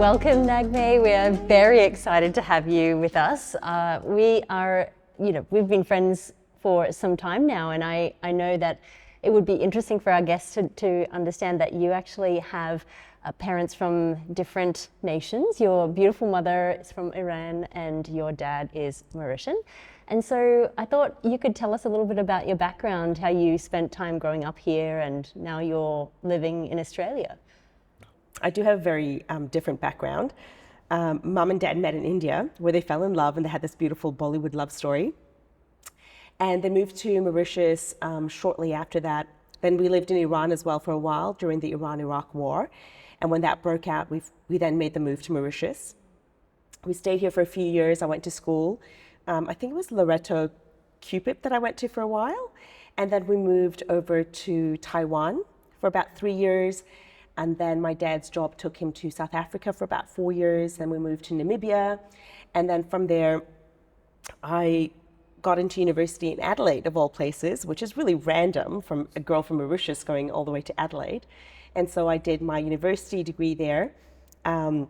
Welcome, Naghmeh. We are very excited to have you with us. We've been friends for some time now, and I know that it would be interesting for our guests to understand that you actually have parents from different nations. Your beautiful mother is from Iran and your dad is Mauritian. And so I thought you could tell us a little bit about your background, how you spent time growing up here and now you're living in Australia. I do have a very different background. Mum and dad met in India where they fell in love and they had this beautiful Bollywood love story. And they moved to Mauritius shortly after that. Then we lived in Iran as well for a while during the Iran-Iraq War. And when that broke out, we then made the move to Mauritius. We stayed here for a few years. I went to school. I think it was Loreto Cupid that I went to for a while. And then we moved over to Taiwan for about 3 years. And then my dad's job took him to South Africa for about 4 years. Then we moved to Namibia. And then from there, I got into university in Adelaide, of all places, which is really random from a girl from Mauritius going all the way to Adelaide. And so I did my university degree there. And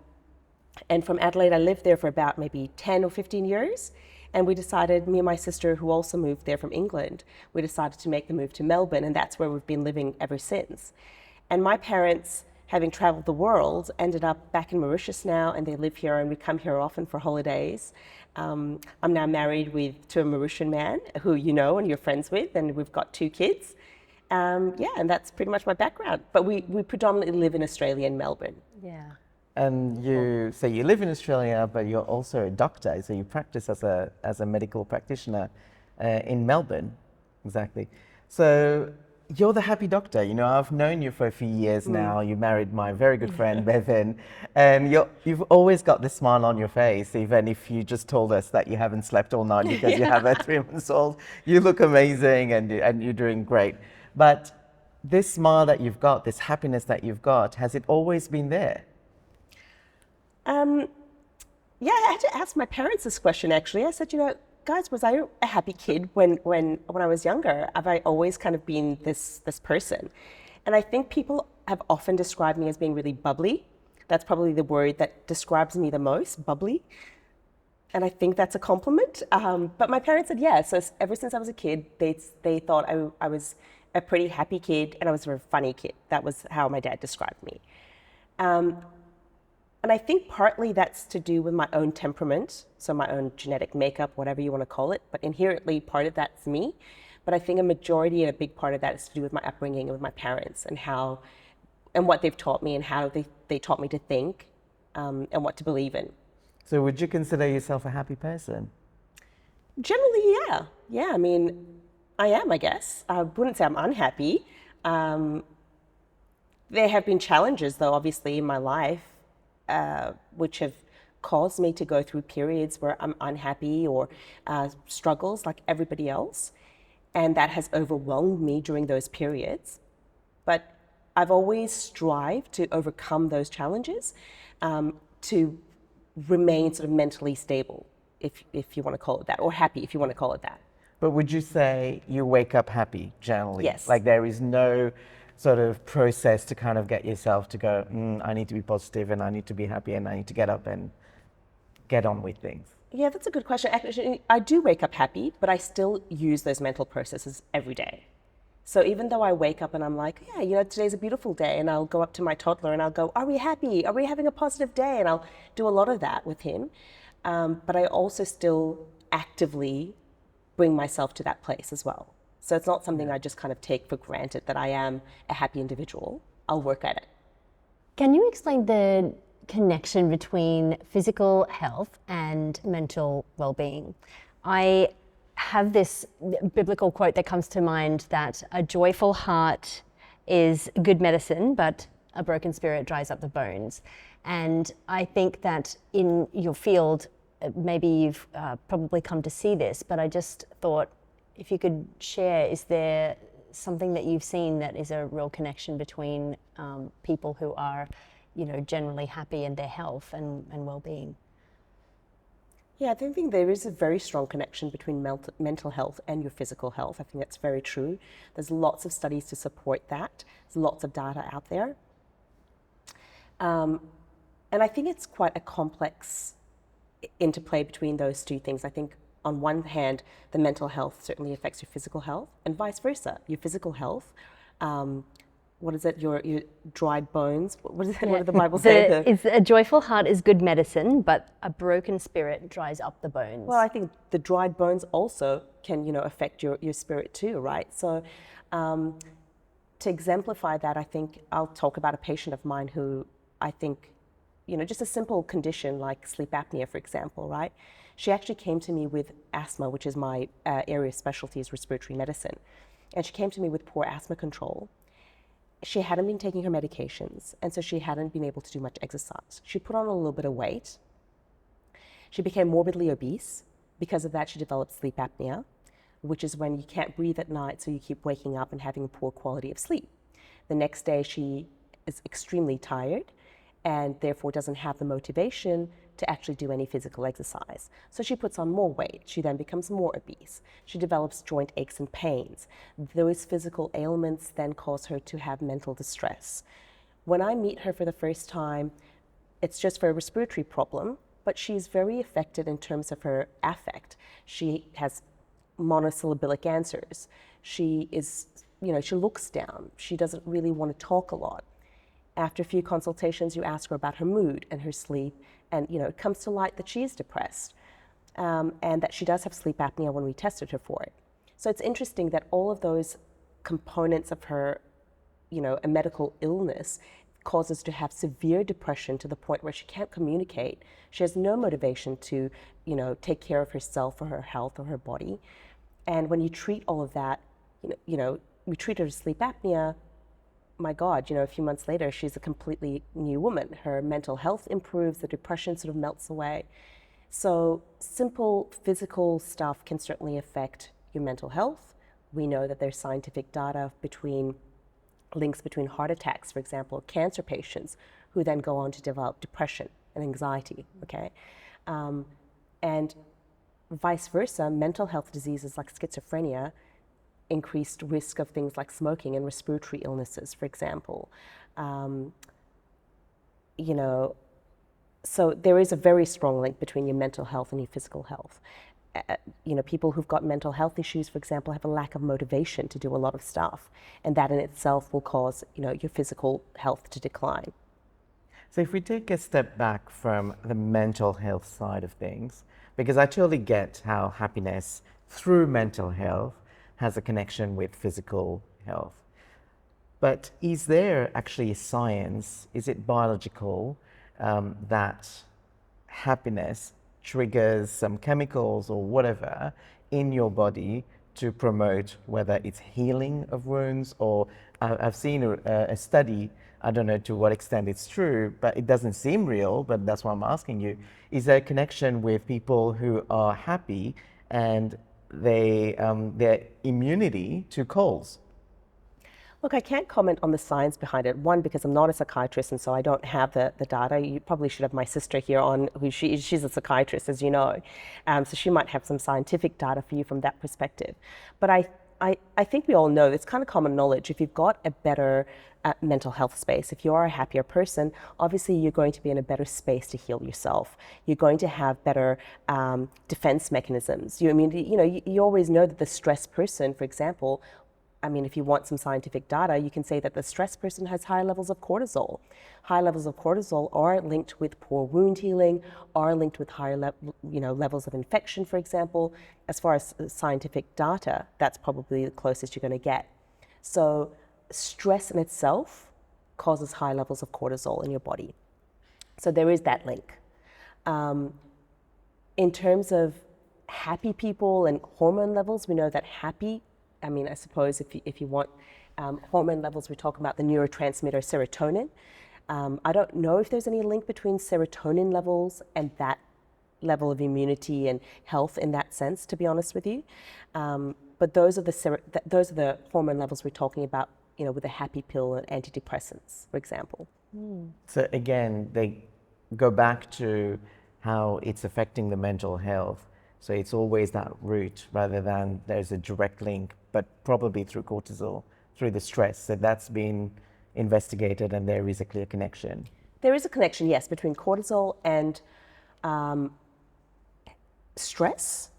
from Adelaide, I lived there for about maybe 10 or 15 years. And we decided, me and my sister, who also moved there from England, we decided to make the move to Melbourne. And that's where we've been living ever since. And my parents, having traveled the world, ended up back in Mauritius now, and they live here, and we come here often for holidays. I'm now married to a Mauritian man who you know and you're friends with, and we've got 2 kids. And that's pretty much my background. But we predominantly live in Australia in Melbourne. Yeah. And you live in Australia, but you're also a doctor, so you practice as a medical practitioner in Melbourne, exactly. So you're the happy doctor. You know, I've known you for a few years now. You married my very good friend Bevan, and you've always got this smile on your face, even if you just told us that you haven't slept all night because you have a 3-month-old. You look amazing, and you're doing great. But this smile that you've got, this happiness that you've got, has it always been there? I had to ask my parents this question, actually. I said, guys, was I a happy kid when I was younger? Have I always kind of been this person? And I think people have often described me as being really bubbly. That's probably the word that describes me the most, bubbly. And I think that's a compliment. But my parents said, yeah. So ever since I was a kid, they thought I was a pretty happy kid and I was a very funny kid. That was how my dad described me. And I think partly that's to do with my own temperament, so my own genetic makeup, whatever you want to call it, but inherently part of that's me. But I think a majority and a big part of that is to do with my upbringing and with my parents and what they've taught me and how they taught me to think and what to believe in. So would you consider yourself a happy person? Generally, yeah. Yeah, I mean, I am, I guess. I wouldn't say I'm unhappy. There have been challenges, though, obviously, in my life, which have caused me to go through periods where I'm unhappy or struggles like everybody else. And that has overwhelmed me during those periods. But I've always strived to overcome those challenges to remain sort of mentally stable, if you want to call it that, or happy if you want to call it that. But would you say you wake up happy generally? Yes. Like there is no sort of process to kind of get yourself to go, I need to be positive and I need to be happy and I need to get up and get on with things? Yeah, that's a good question. Actually, I do wake up happy, but I still use those mental processes every day. So even though I wake up and I'm like, yeah, today's a beautiful day, and I'll go up to my toddler and I'll go, are we happy? Are we having a positive day? And I'll do a lot of that with him. But I also still actively bring myself to that place as well. So it's not something I just kind of take for granted that I am a happy individual. I'll work at it. Can you explain the connection between physical health and mental well-being? I have this biblical quote that comes to mind that a joyful heart is good medicine, but a broken spirit dries up the bones. And I think that in your field, maybe you've probably come to see this, but I just thought, if you could share, is there something that you've seen that is a real connection between people who are, generally happy in their health and well-being? Yeah, I think there is a very strong connection between mental health and your physical health. I think that's very true. There's lots of studies to support that. There's lots of data out there. And And I think it's quite a complex interplay between those two things. I think on one hand, the mental health certainly affects your physical health, and vice versa. Your physical health, what is it? Your dried bones. What is it? What did the Bible say? It's a joyful heart is good medicine, but a broken spirit dries up the bones. Well, I think the dried bones also can, affect your spirit too, right? So, to exemplify that, I think I'll talk about a patient of mine who I think, just a simple condition like sleep apnea, for example, right? She actually came to me with asthma, which is my area of specialty is respiratory medicine. And she came to me with poor asthma control. She hadn't been taking her medications, and so she hadn't been able to do much exercise. She put on a little bit of weight. She became morbidly obese. Because of that, she developed sleep apnea, which is when you can't breathe at night, so you keep waking up and having a poor quality of sleep. The next day, she is extremely tired and therefore doesn't have the motivation to actually do any physical exercise. So she puts on more weight. She then becomes more obese. She develops joint aches and pains. Those physical ailments then cause her to have mental distress. When I meet her for the first time, it's just for a respiratory problem, but she's very affected in terms of her affect. She has monosyllabic answers. She is, she looks down. She doesn't really want to talk a lot. After a few consultations, you ask her about her mood and her sleep, and it comes to light that she is depressed, and that she does have sleep apnea when we tested her for it. So it's interesting that all of those components of her, a medical illness causes to have severe depression to the point where she can't communicate. She has no motivation to, take care of herself or her health or her body. And when you treat all of that, we treat her to sleep apnea. My God, a few months later, she's a completely new woman. Her mental health improves, the depression sort of melts away. So simple physical stuff can certainly affect your mental health. We know that there's scientific data links between heart attacks, for example, cancer patients who then go on to develop depression and anxiety, okay? And vice versa, mental health diseases like schizophrenia increased risk of things like smoking and respiratory illnesses, for example. So there is a very strong link between your mental health and your physical health. People who've got mental health issues, for example, have a lack of motivation to do a lot of stuff, and that in itself will cause, your physical health to decline. So if we take a step back from the mental health side of things, because I totally get how happiness through mental health has a connection with physical health. But is there actually science, is it biological, that happiness triggers some chemicals or whatever in your body to promote whether it's healing of wounds or I've seen a study, I don't know to what extent it's true, but it doesn't seem real, but that's why I'm asking you. Is there a connection with people who are happy and their immunity to colds? Look, I can't comment on the science behind it. One, because I'm not a psychiatrist, and so I don't have the data. You probably should have my sister here on, she's a psychiatrist, as you know. So she might have some scientific data for you from that perspective. But I think we all know, it's kind of common knowledge, if you've got a better mental health space, if you are a happier person, obviously you're going to be in a better space to heal yourself. You're going to have better defense mechanisms. You always know that the stressed person, for example, if you want some scientific data, you can say that the stressed person has high levels of cortisol. High levels of cortisol are linked with poor wound healing, are linked with higher levels of infection, for example. As far as scientific data, that's probably the closest you're going to get. So stress in itself causes high levels of cortisol in your body. So there is that link. In terms of happy people and hormone levels, we know that I suppose if you want hormone levels, we're talking about the neurotransmitter serotonin. I don't know if there's any link between serotonin levels and that level of immunity and health in that sense, to be honest with you. But those are the hormone levels we're talking about, with a happy pill and antidepressants, for example. So again, they go back to how it's affecting the mental health. So it's always that route rather than there's a direct link, but probably through cortisol, through the stress. So that's been investigated and there is a clear connection. There is a connection, yes, between cortisol and stress,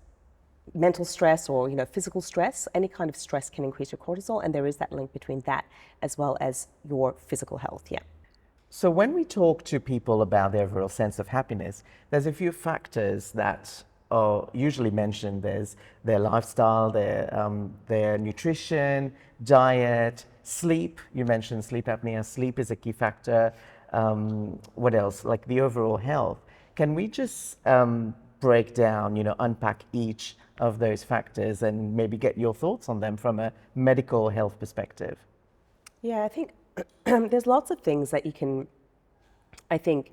mental stress, or physical stress. Any kind of stress can increase your cortisol, and there is that link between that as well as your physical health. Yeah. So when we talk to people about their overall sense of happiness, there's a few factors that are usually mentioned. There's their lifestyle, their nutrition, diet, sleep. You mentioned sleep apnea. Sleep is a key factor. What else? Like the overall health. Can we just break down, unpack each of those factors and maybe get your thoughts on them from a medical health perspective? Yeah, I think there's lots of things that you can, I think,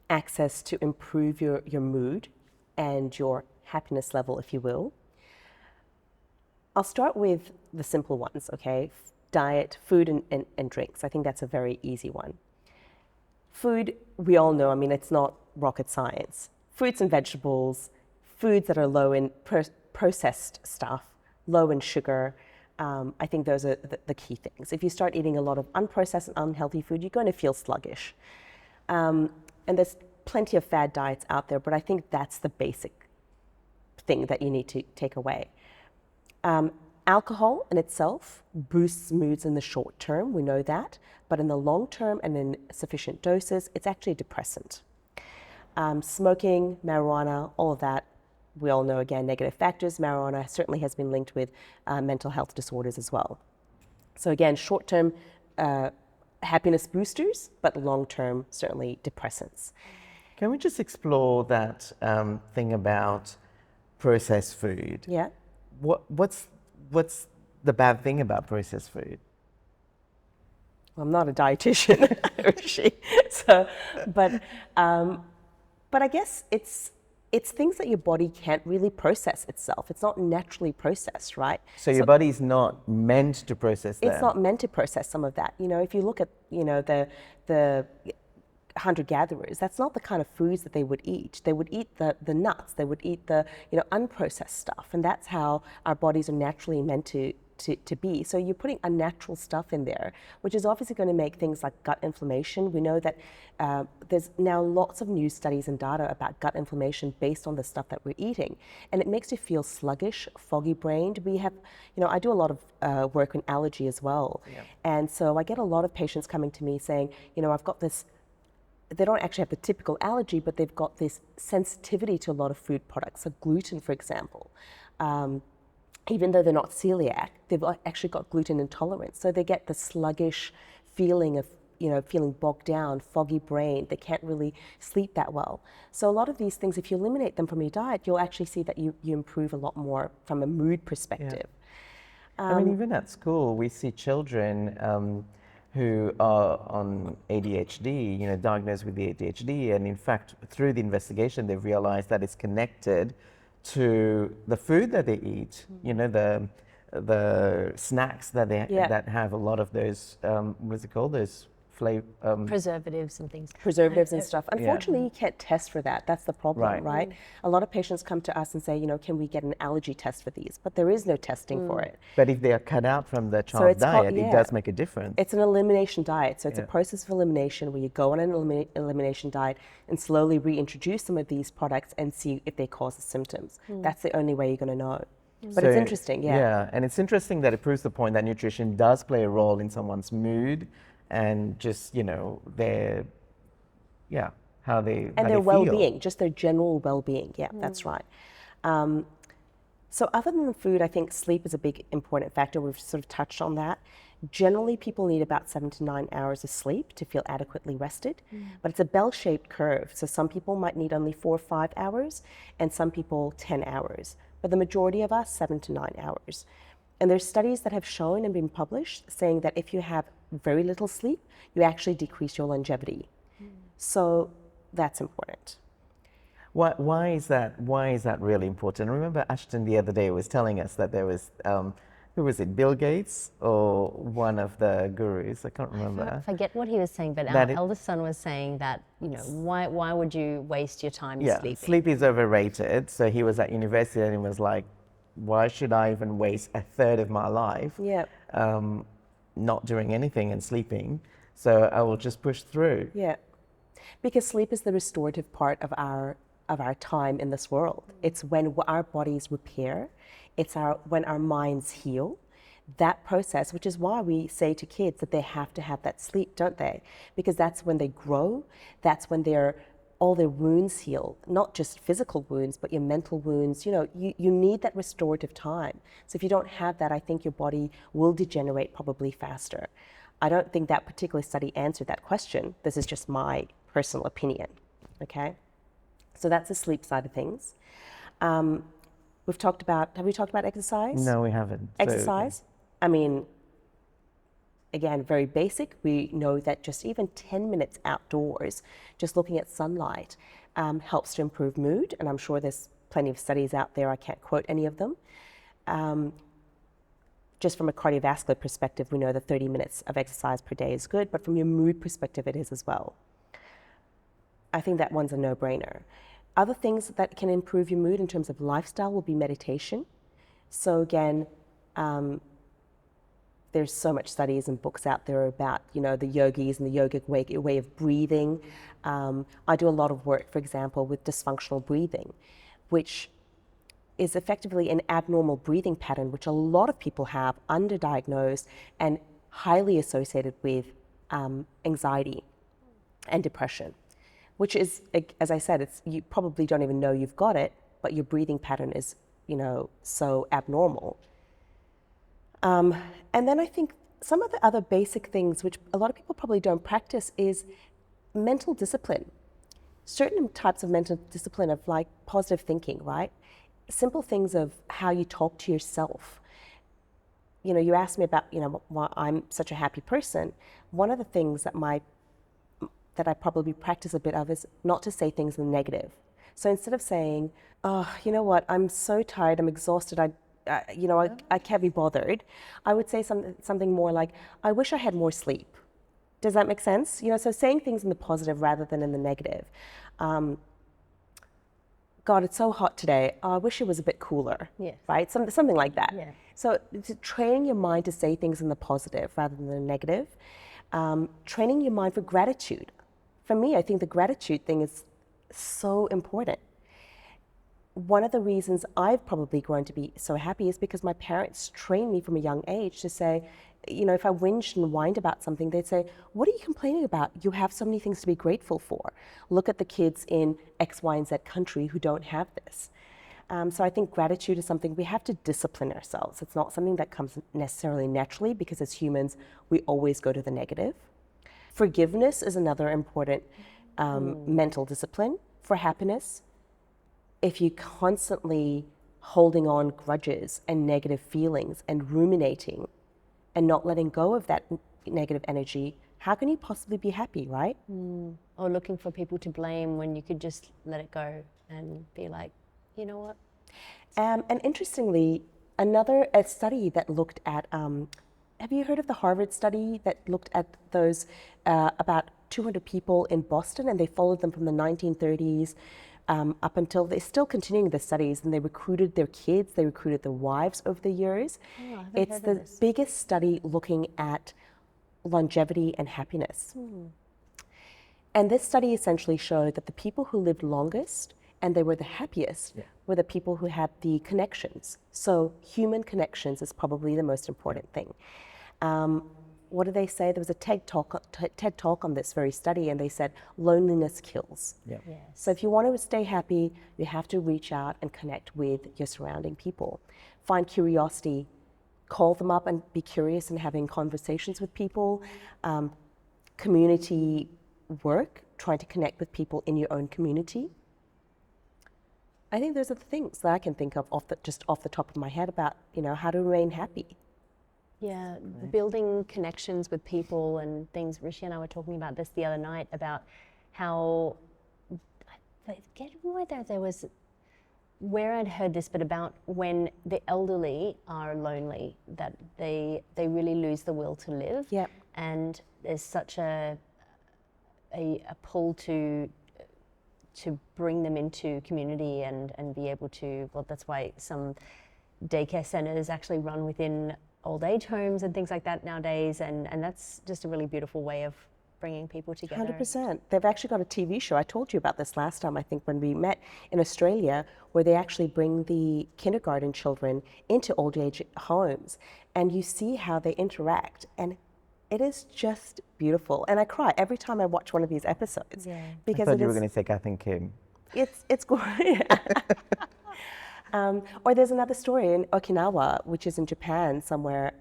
access to improve your mood and your happiness level, if you will. I'll start with the simple ones, okay? Diet, food, and drinks. I think that's a very easy one. Food, we all know, it's not rocket science. Fruits and vegetables, foods that are low in processed stuff, low in sugar. I think those are the key things. If you start eating a lot of unprocessed and unhealthy food, you're going to feel sluggish. And there's plenty of fad diets out there, but I think that's the basic thing that you need to take away. Alcohol in itself boosts moods in the short term, we know that, but in the long term and in sufficient doses, it's actually a depressant. Smoking, marijuana, all of that, we all know, again, negative factors. Marijuana certainly has been linked with mental health disorders as well. So again, short-term happiness boosters, but long-term, certainly depressants. Can we just explore that thing about processed food? Yeah. What's the bad thing about processed food? Well, I'm not a dietitian, Rishi. But I guess it's things that your body can't really process itself. It's not naturally processed, right? So your body's not meant to process that. It's not meant to process some of that. If you look at the hunter-gatherers, that's not the kind of foods that they would eat. They would eat the nuts. They would eat the unprocessed stuff, and that's how our bodies are naturally meant to be. So you're putting unnatural stuff in there, which is obviously going to make things like gut inflammation. We know that there's now lots of new studies and data about gut inflammation based on the stuff that we're eating. And it makes you feel sluggish, foggy-brained. We have, I do a lot of work on allergy as well. Yeah. And so I get a lot of patients coming to me saying, I've got this, they don't actually have the typical allergy, but they've got this sensitivity to a lot of food products, so gluten, for example. Even though they're not celiac, they've actually got gluten intolerance. So they get the sluggish feeling of, feeling bogged down, foggy brain. They can't really sleep that well. So a lot of these things, if you eliminate them from your diet, you'll actually see that you improve a lot more from a mood perspective. Yeah. Even at school, we see children who are on ADHD, diagnosed with the ADHD. And in fact, through the investigation, they've realized that it's connected to the food that they eat, the snacks that they that have a lot of those, what's it called, those preservatives and things. Preservatives and stuff. Unfortunately, you can't test for that. That's the problem, right? A lot of patients come to us and say, can we get an allergy test for these? But there is no testing for it. But if they are cut out from the child's diet, it does make a difference. It's an elimination diet. So it's a process of elimination where you go on an elimination diet and slowly reintroduce some of these products and see if they cause the symptoms. That's the only way you're going to know. But it's interesting, Yeah, and it's interesting that it proves the point that nutrition does play a role in someone's mood and just, their, how they and their well-being, just their general well-being. Yeah, that's right. So other than the food, I think sleep is a big important factor. We've sort of touched on that. Generally, people need about 7 to 9 hours of sleep to feel adequately rested, but it's a bell-shaped curve. So some people might need only 4 or 5 hours, and some people 10 hours. But the majority of us, 7 to 9 hours. And there's studies that have shown and been published saying that if you have very little sleep, you actually decrease your longevity. So that's important. Why is that really important? I remember Ashton the other day was telling us that there was, who was it, Bill Gates or one of the gurus? I can't remember. I forget what he was saying, but our eldest son was saying that, why would you waste your time sleeping? Sleep is overrated. So he was at university and he was like, why should I even waste a third of my life not doing anything and sleeping? So I will just push through. Yeah. Because sleep is the restorative part of our time in this world. It's when our bodies repair. It's when our minds heal. That process, which is why we say to kids that they have to have that sleep, don't they? Because that's when they grow. That's when all their wounds heal, not just physical wounds, but your mental wounds. You need that restorative time. So if you don't have that, I think your body will degenerate probably faster. I don't think that particular study answered that question. This is just my personal opinion, okay? So that's the sleep side of things. Have we talked about exercise? No, we haven't. Exercise? I mean, again, very basic. We know that just even 10 minutes outdoors, just looking at sunlight, helps to improve mood. And I'm sure there's plenty of studies out there. I can't quote any of them. Just from a cardiovascular perspective, we know that 30 minutes of exercise per day is good, but from your mood perspective, it is as well. I think that one's a no-brainer. Other things that can improve your mood in terms of lifestyle will be meditation. So again, there's so much studies and books out there about, the yogis and the yogic way of breathing. I do a lot of work, for example, with dysfunctional breathing, which is effectively an abnormal breathing pattern, which a lot of people have, underdiagnosed and highly associated with anxiety and depression, which is, as I said, you probably don't even know you've got it, but your breathing pattern is, so abnormal. And then I think some of the other basic things, which a lot of people probably don't practice, is mental discipline. Certain types of mental discipline of like positive thinking, right? Simple things of how you talk to yourself. You asked me about, why I'm such a happy person. One of the things that I probably practice a bit of is not to say things in the negative. So instead of saying, oh, you know what, I'm so tired, I'm exhausted, I can't be bothered, I would say something more like, I wish I had more sleep. Does that make sense? So saying things in the positive rather than in the negative. God, it's so hot today. Oh, I wish it was a bit cooler. Yes. Right? Something like that. Yeah. So training your mind to say things in the positive rather than the negative. Training your mind for gratitude. For me, I think the gratitude thing is so important. One of the reasons I've probably grown to be so happy is because my parents trained me from a young age to say, if I whinged and whined about something, they'd say, what are you complaining about? You have so many things to be grateful for. Look at the kids in X, Y, and Z country who don't have this. So I think gratitude is something we have to discipline ourselves. It's not something that comes necessarily naturally, because as humans, we always go to the negative. Forgiveness is another important mental discipline for happiness. If you're constantly holding on grudges and negative feelings and ruminating and not letting go of that negative energy, how can you possibly be happy, right? Or looking for people to blame when you could just let it go and be like, you know what? And interestingly, a study that looked at, have you heard of the Harvard study that looked at those about 200 people in Boston, and they followed them from the 1930s up until, they're still continuing the studies, and they recruited their kids, they recruited their wives over the years. It's the biggest study looking at longevity and happiness. And this study essentially showed that the people who lived longest and they were the happiest were the people who had the connections. So human connections is probably the most important thing. What did they say? There was a TED talk on this very study, and they said loneliness kills. Yeah. Yes. So if you want to stay happy, you have to reach out and connect with your surrounding people. Find curiosity, call them up and be curious and having conversations with people. Community work, trying to connect with people in your own community. I think those are the things that I can think of just off the top of my head about, how to remain happy. Yeah, building connections with people and things. Rishi and I were talking about this the other night, about how, I forget whether there was, where I'd heard this, but about when the elderly are lonely, that they really lose the will to live. Yep. And there's such a pull to bring them into community and be able to, well, that's why some daycare centres actually run within old age homes and things like that nowadays, and that's just a really beautiful way of bringing people together. 100%. They've actually got a TV show. I told you about this last time, I think, when we met in Australia, where they actually bring the kindergarten children into old age homes, and you see how they interact, and it is just beautiful. And I cry every time I watch one of these episodes. Yeah. I Because thought it you were is, going to say Kath and Kim. it's great. Or there's another story in Okinawa, which is in Japan somewhere.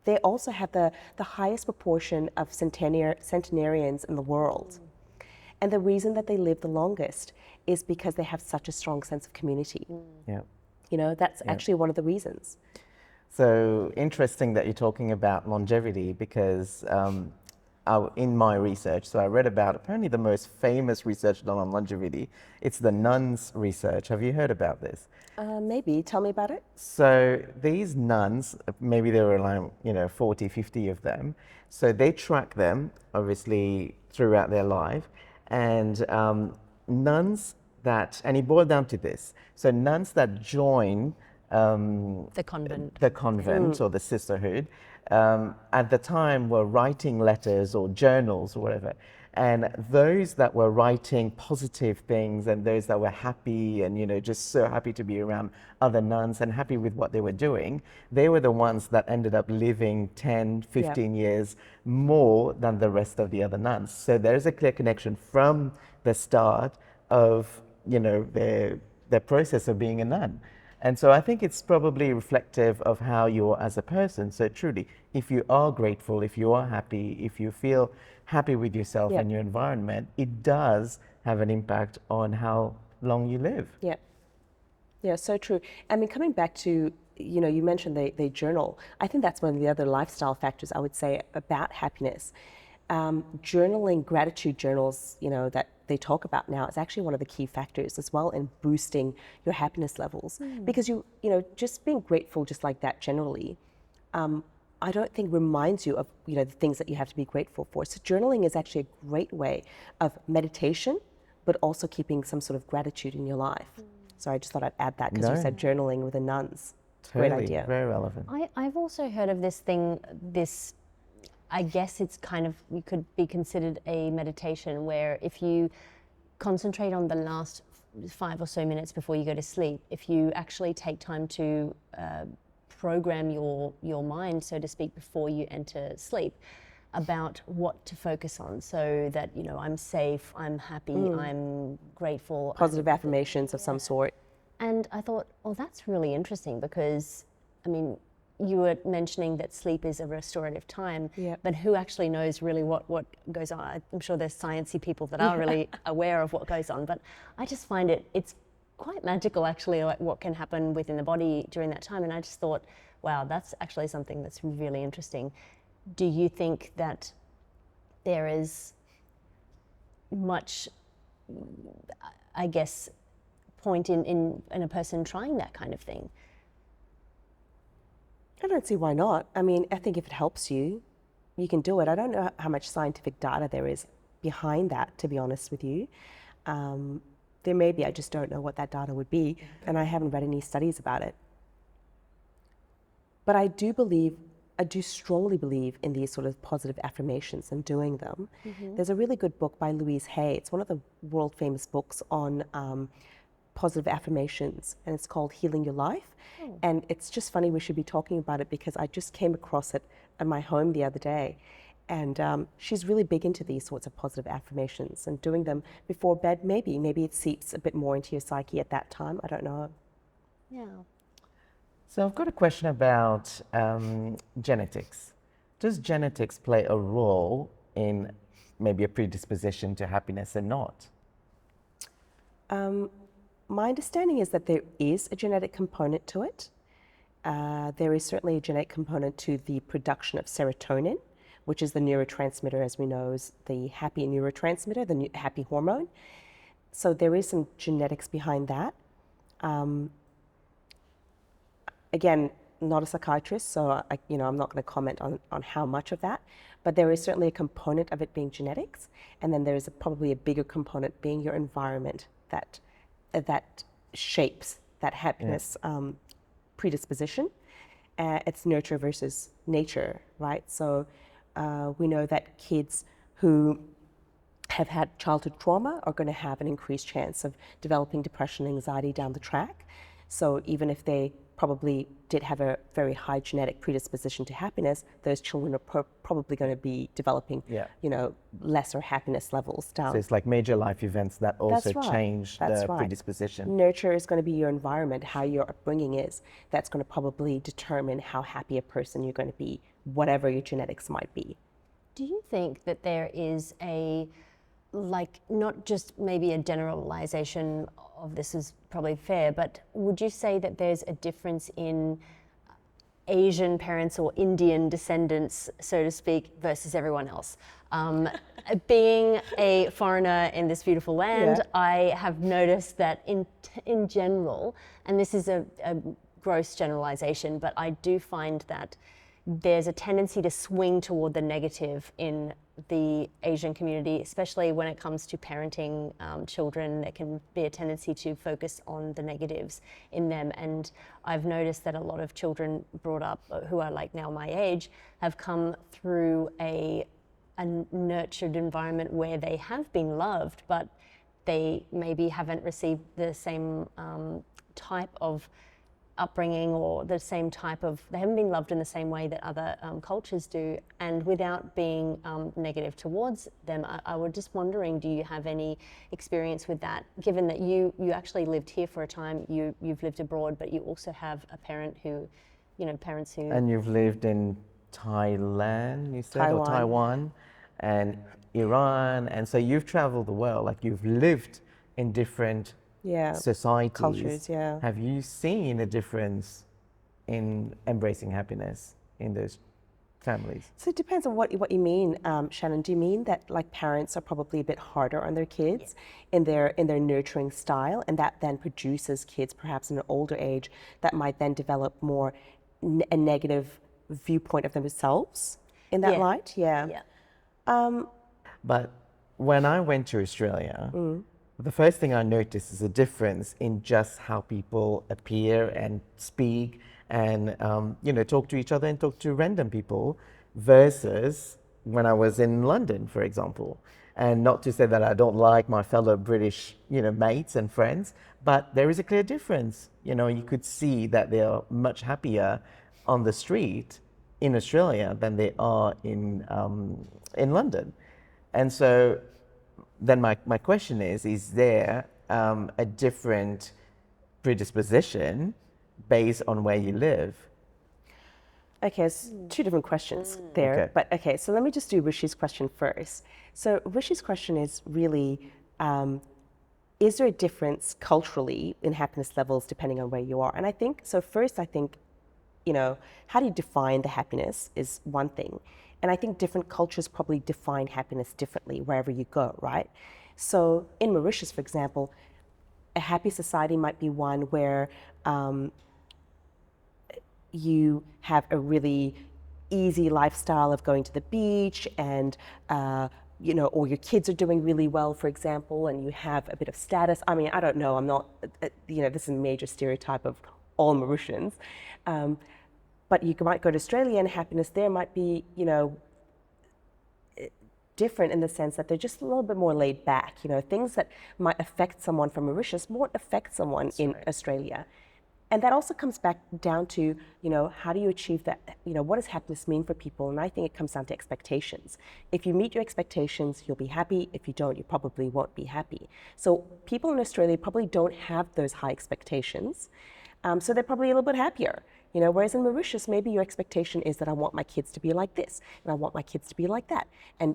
They also have the highest proportion of centenarians in the world. And the reason that they live the longest is because they have such a strong sense of community. Yeah. You know, that's actually one of the reasons. So interesting that you're talking about longevity, because in my research, so I read about apparently the most famous research done on longevity. It's the nuns research. Have you heard about this? Maybe. Tell me about it. So these nuns, maybe there were like, 40, 50 of them. So they track them, obviously, throughout their life. And nuns that, and it boiled down to this. So nuns that join The convent. the convent or the sisterhood, at the time were writing letters or journals or whatever. And those that were writing positive things and those that were happy and, just so happy to be around other nuns and happy with what they were doing, they were the ones that ended up living 10, 15 years more than the rest of the other nuns. So there's a clear connection from the start of, their process of being a nun. And so I think it's probably reflective of how you are as a person. So truly, if you are grateful, if you are happy, if you feel happy with yourself and your environment, it does have an impact on how long you live. Yeah. Yeah, so true. I mean, coming back to, you mentioned they journal. I think that's one of the other lifestyle factors I would say about happiness. Journaling, gratitude journals, that they talk about now is actually one of the key factors as well in boosting your happiness levels. Because just being grateful just like that generally, I don't think reminds you of, the things that you have to be grateful for. So journaling is actually a great way of meditation, but also keeping some sort of gratitude in your life. So I just thought I'd add that because you said journaling with the nuns. Totally, Great idea. very relevant. I've also heard of this thing, I guess it's kind of, you could be considered a meditation where if you concentrate on the last 5 or so minutes before you go to sleep, if you actually take time to program your mind, so to speak, before you enter sleep, about what to focus on, so that I'm safe, I'm happy, I'm grateful. Positive affirmations of some sort. And I thought, well, that's really interesting because, I mean, you were mentioning that sleep is a restorative time, but who actually knows really what goes on? I'm sure there's sciencey people that are really aware of what goes on, but I just find it's quite magical actually, like what can happen within the body during that time. And I just thought, wow, that's actually something that's really interesting. Do you think that there is much, I guess, point in a person trying that kind of thing? I don't see why not. I mean, I think if it helps you, you can do it. I don't know how much scientific data there is behind that, to be honest with you. There may be, I just don't know what that data would be, and I haven't read any studies about it. But I do strongly believe in these sort of positive affirmations and doing them. There's a really good book by Louise Hay. It's one of the world famous books on positive affirmations, and it's called Healing Your Life. And it's just funny we should be talking about it because I just came across it at my home the other day. And she's really big into these sorts of positive affirmations and doing them before bed. Maybe it seeps a bit more into your psyche at that time. I don't know. Yeah. So I've got a question about genetics. Does genetics play a role in maybe a predisposition to happiness or not? My understanding is that there is a genetic component to it. There is certainly a genetic component to the production of serotonin, which is the neurotransmitter, as we know, is the happy neurotransmitter, the happy hormone. So there is some genetics behind that. Again, not a psychiatrist, so I'm not going to comment on how much of that, but there is certainly a component of it being genetics, and then there is probably a bigger component being your environment that shapes that happiness predisposition. It's nurture versus nature, right? So we know that kids who have had childhood trauma are going to have an increased chance of developing depression and anxiety down the track. So even if they probably did have a very high genetic predisposition to happiness, those children are probably going to be developing, lesser happiness levels down. So it's like major life events that also That's right. change That's the right. predisposition. Nurture is going to be your environment, how your upbringing is. That's going to probably determine how happy a person you're going to be, whatever your genetics might be. Do you think that there is not just maybe a generalization of this is probably fair, but would you say that there's a difference in Asian parents or Indian descendants, so to speak, versus everyone else? Being a foreigner in this beautiful land, I have noticed that in general, and this is a gross generalization, but I do find that there's a tendency to swing toward the negative in the Asian community, especially when it comes to parenting children. There can be a tendency to focus on the negatives in them. And I've noticed that a lot of children brought up who are like now my age have come through a nurtured environment where they have been loved, but they maybe haven't received the same type of upbringing or the same type of, they haven't been loved in the same way that other cultures do. And without being negative towards them, I was just wondering, do you have any experience with that, given that you actually lived here for a time, you've lived abroad, but you also have a parent who, parents who... And you've lived in Thailand, you said, Taiwan. or Taiwan, and Iran, and so you've traveled the world, like you've lived in different societies. Cultures, Have you seen a difference in embracing happiness in those families? So it depends on what you mean, Shannon. Do you mean that like parents are probably a bit harder on their kids in their nurturing style, and that then produces kids perhaps in an older age that might then develop more a negative viewpoint of themselves in that light? But when I went to Australia, the first thing I noticed is a difference in just how people appear and speak and talk to each other and talk to random people versus when I was in London, for example. And not to say that I don't like my fellow British, mates and friends, but there is a clear difference. You could see that they are much happier on the street in Australia than they are in London. And so then my question is there a different predisposition based on where you live? Okay, it's two different questions there. Okay. But okay, so let me just do Rishi's question first. So Rishi's question is really, is there a difference culturally in happiness levels depending on where you are? And I think, how do you define the happiness is one thing. And I think different cultures probably define happiness differently wherever you go, right? So in Mauritius, for example, a happy society might be one where you have a really easy lifestyle of going to the beach and, or your kids are doing really well, for example, and you have a bit of status. I mean, I don't know, I'm not, this is a major stereotype of all Mauritians. But you might go to Australia and happiness there might be, different in the sense that they're just a little bit more laid back. Things that might affect someone from Mauritius won't affect someone in Australia. And that also comes back down to, how do you achieve that? What does happiness mean for people? And I think it comes down to expectations. If you meet your expectations, you'll be happy. If you don't, you probably won't be happy. So people in Australia probably don't have those high expectations. So they're probably a little bit happier. Whereas in Mauritius, maybe your expectation is that I want my kids to be like this, and I want my kids to be like that. And,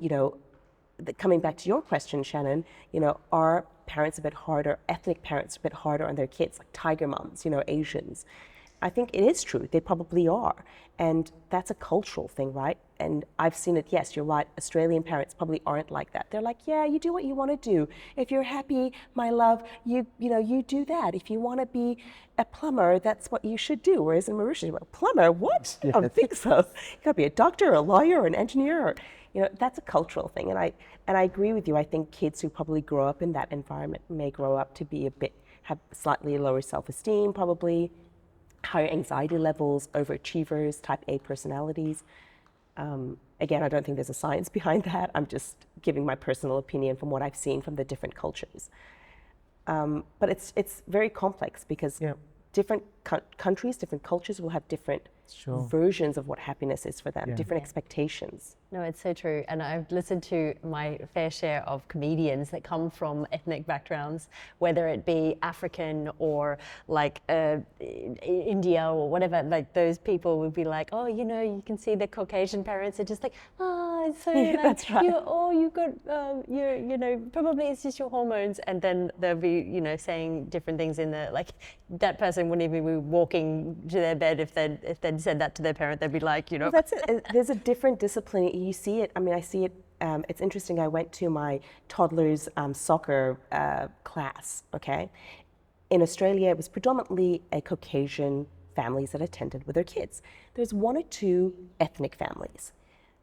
coming back to your question, Shannon, are parents a bit harder, ethnic parents a bit harder on their kids, like tiger moms, Asians? I think it is true, they probably are. And that's a cultural thing, right? And I've seen it, yes, you're right, Australian parents probably aren't like that. They're like, yeah, you do what you want to do. If you're happy, my love, you do that. If you want to be a plumber, that's what you should do. Whereas in Mauritius, you're like, plumber, what? I don't think so. You gotta be a doctor, a lawyer, an engineer, that's a cultural thing. And I agree with you. I think kids who probably grow up in that environment may grow up to be have slightly lower self-esteem, probably higher anxiety levels, overachievers, type A personalities. Again, I don't think there's a science behind that. I'm just giving my personal opinion from what I've seen from the different cultures. But it's very complex because Yeah. different countries, different cultures will have different Sure. versions of what happiness is for them, Yeah. different Yeah. expectations. No, it's so true. And I've listened to my fair share of comedians that come from ethnic backgrounds, whether it be African or like India or whatever. Like those people would be like, oh, you know, you can see the Caucasian parents are just like, oh, it's so Yeah, like, that's right. you got, you know, probably it's just your hormones. And then they'll be, you know, saying different things in the, like that person wouldn't even be walking to their bed if they'd said that to their parent. They'd be like, you know. Well, that's it. There's a different discipline. You see it. I mean, I see it. It's interesting. I went to my toddler's soccer class. Okay, in Australia, it was predominantly a Caucasian families that attended with their kids. There's one or two ethnic families.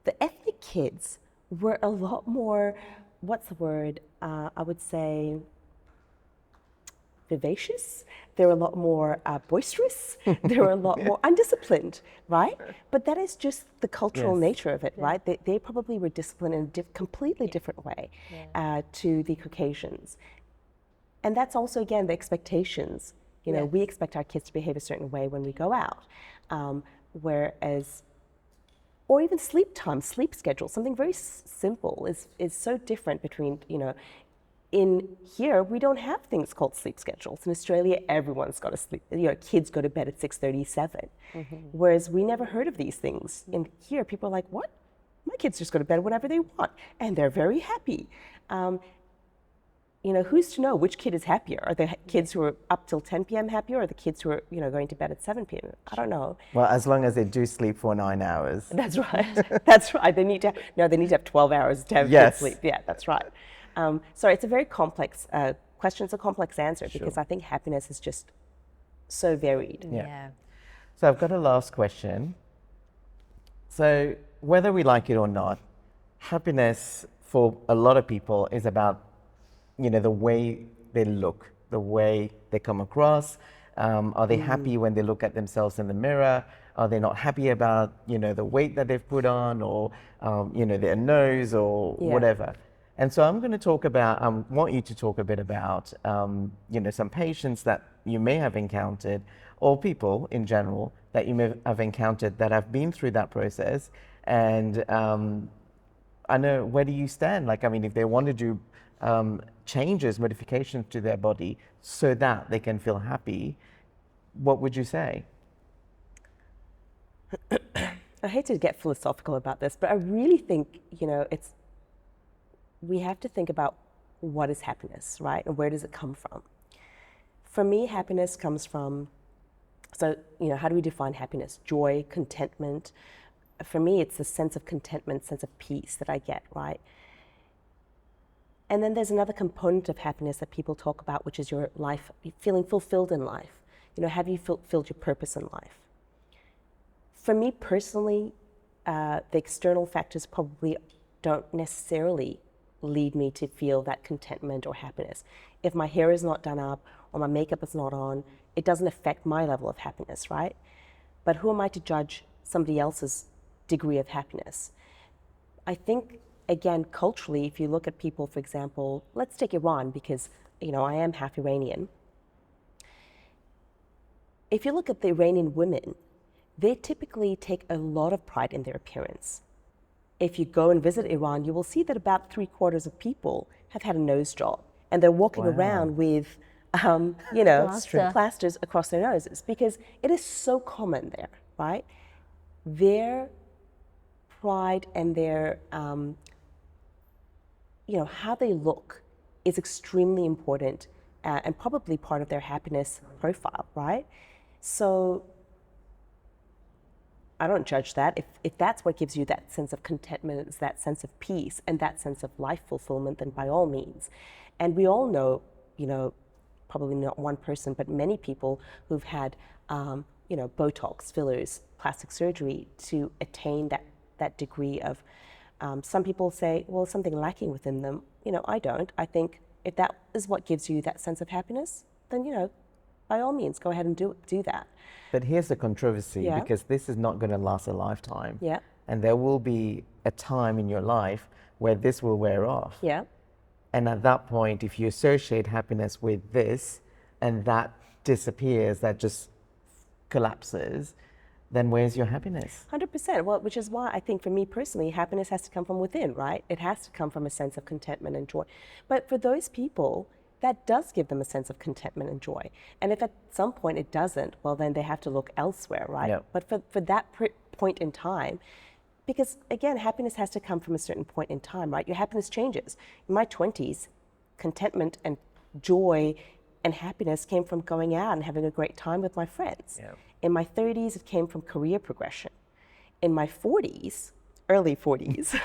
The ethnic kids were a lot more. What's the word? I would say vivacious. They were a lot more boisterous. They were a lot more undisciplined, right? But that is just the cultural Yes. nature of it, right? They probably were disciplined in a completely different way to the Caucasians. And that's also, again, the expectations. You know, Yes. we expect our kids to behave a certain way when we go out. Whereas, or even sleep time, sleep schedule, something very simple is so different between, you know, in here, we don't have things called sleep schedules. In Australia, everyone's got to sleep. You know, kids go to bed at 6:37. Whereas we never heard of these things. In here, people are like, what? My kids just go to bed whenever they want. And they're very happy. You know, who's to know which kid is happier? Are the kids who are up till 10 p.m. happier or the kids who are, you know, going to bed at 7 p.m.? I don't know. Well, as long as they do sleep for 9 hours. That's right. That's right. They need to have 12 hours to have Yes. good sleep. Yeah, that's right. So it's a very complex question. It's a complex answer because Sure. I think happiness is just so varied. Yeah. So I've got a last question. So whether we like it or not, happiness for a lot of people is about, you know, the way they look, the way they come across. Are they happy when they look at themselves in the mirror? Are they not happy about, you know, the weight that they've put on or, you know, their nose or Yeah. whatever? And so I'm going to talk about, want you to talk a bit about, you know, some patients that you may have encountered or people in general that you may have encountered that have been through that process. And I know, where do you stand? Like, I mean, if they want to do changes, modifications to their body so that they can feel happy, what would you say? I hate to get philosophical about this, but I really think, you know, we have to think about what is happiness, right? And where does it come from? For me, happiness comes from, so, you know, how do we define happiness? Joy, contentment. For me, it's the sense of contentment, sense of peace that I get, right? And then there's another component of happiness that people talk about, which is your life, feeling fulfilled in life. You know, have you fulfilled your purpose in life? For me personally, the external factors probably don't necessarily lead me to feel that contentment or happiness. If my hair is not done up or my makeup is not on, it doesn't affect my level of happiness, right? But who am I to judge somebody else's degree of happiness? I think, again, culturally, if you look at people, for example, let's take Iran because, you know, I am half Iranian. If you look at the Iranian women, they typically take a lot of pride in their appearance. If you go and visit Iran, you will see that about 3/4 of people have had a nose job and they're walking around with, you know, plasters across their noses because it is so common there, right? Their pride and their, you know, how they look is extremely important and probably part of their happiness profile, right? So I don't judge that. If that's what gives you that sense of contentment, it's that sense of peace and that sense of life fulfillment, then by all means. And we all know, you know, probably not one person, but many people who've had, you know, Botox, fillers, plastic surgery to attain that degree of, some people say, well, something lacking within them. You know, I don't. I think if that is what gives you that sense of happiness, then, you know, by all means, go ahead and do that. But here's the controversy, Yeah. because this is not going to last a lifetime. Yeah. and there will be a time in your life where this will wear off. Yeah. And at that point, if you associate happiness with this and that disappears, that just collapses, then where's your happiness? 100%. Well, which is why I think for me personally, happiness has to come from within, right? It has to come from a sense of contentment and joy. But for those people, that does give them a sense of contentment and joy. And if at some point it doesn't, well, then they have to look elsewhere, right? Yep. But for that point in time, because again, happiness has to come from a certain point in time, right? Your happiness changes. In my 20s, contentment and joy and happiness came from going out and having a great time with my friends. Yep. In my 30s, it came from career progression. In my 40s, early 40s,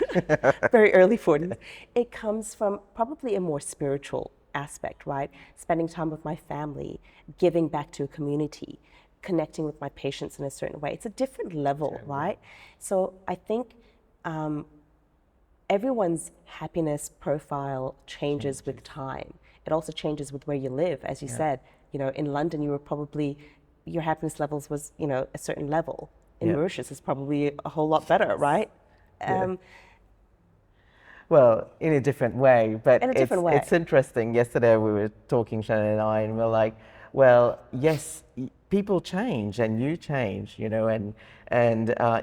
very early 40s, it comes from probably a more spiritual aspect, right? Spending time with my family, giving back to a community, connecting with my patients in a certain way. It's a different level, right? So I think everyone's happiness profile changes with time. It also changes with where you live. As you said, you know, in London, you were probably, your happiness levels was, you know, a certain level. In Mauritius, it's probably a whole lot better, right? Well, in a different way, but In a different way. It's interesting. Yesterday we were talking, Shannon and I, and we're like, well, yes, people change and you change, you know, and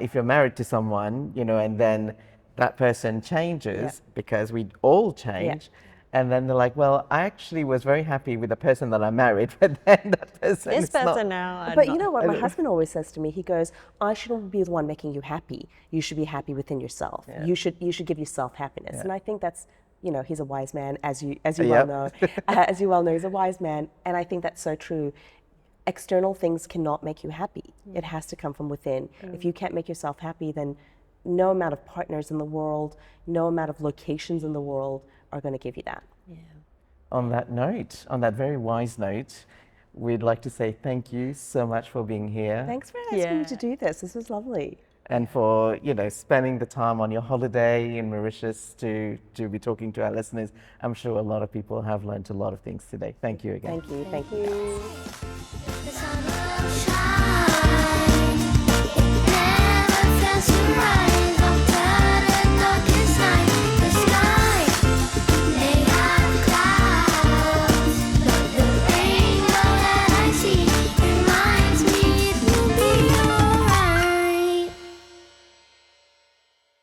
if you're married to someone, you know, and then that person changes because we all change. And then they're like, well, I actually was very happy with the person that I married, but then that person This is not. person now. But you know what my husband always says to me? He goes, I shouldn't be the one making you happy. You should be happy within yourself. You should give yourself happiness. And I think that's, you know, he's a wise man, as you well know. As you well know, he's a wise man. And I think that's so true. External things cannot make you happy. It has to come from within. If you can't make yourself happy, then no amount of partners in the world, no amount of locations in the world are going to give you that. Yeah. On that note, on that very wise note, we'd like to say thank you so much for being here. Thanks for asking me to do this. This was lovely. And for, you know, spending the time on your holiday in Mauritius to be talking to our listeners. I'm sure a lot of people have learned a lot of things today. Thank you again. Thank you. Thank you. The sun will shine. It never fails to rise.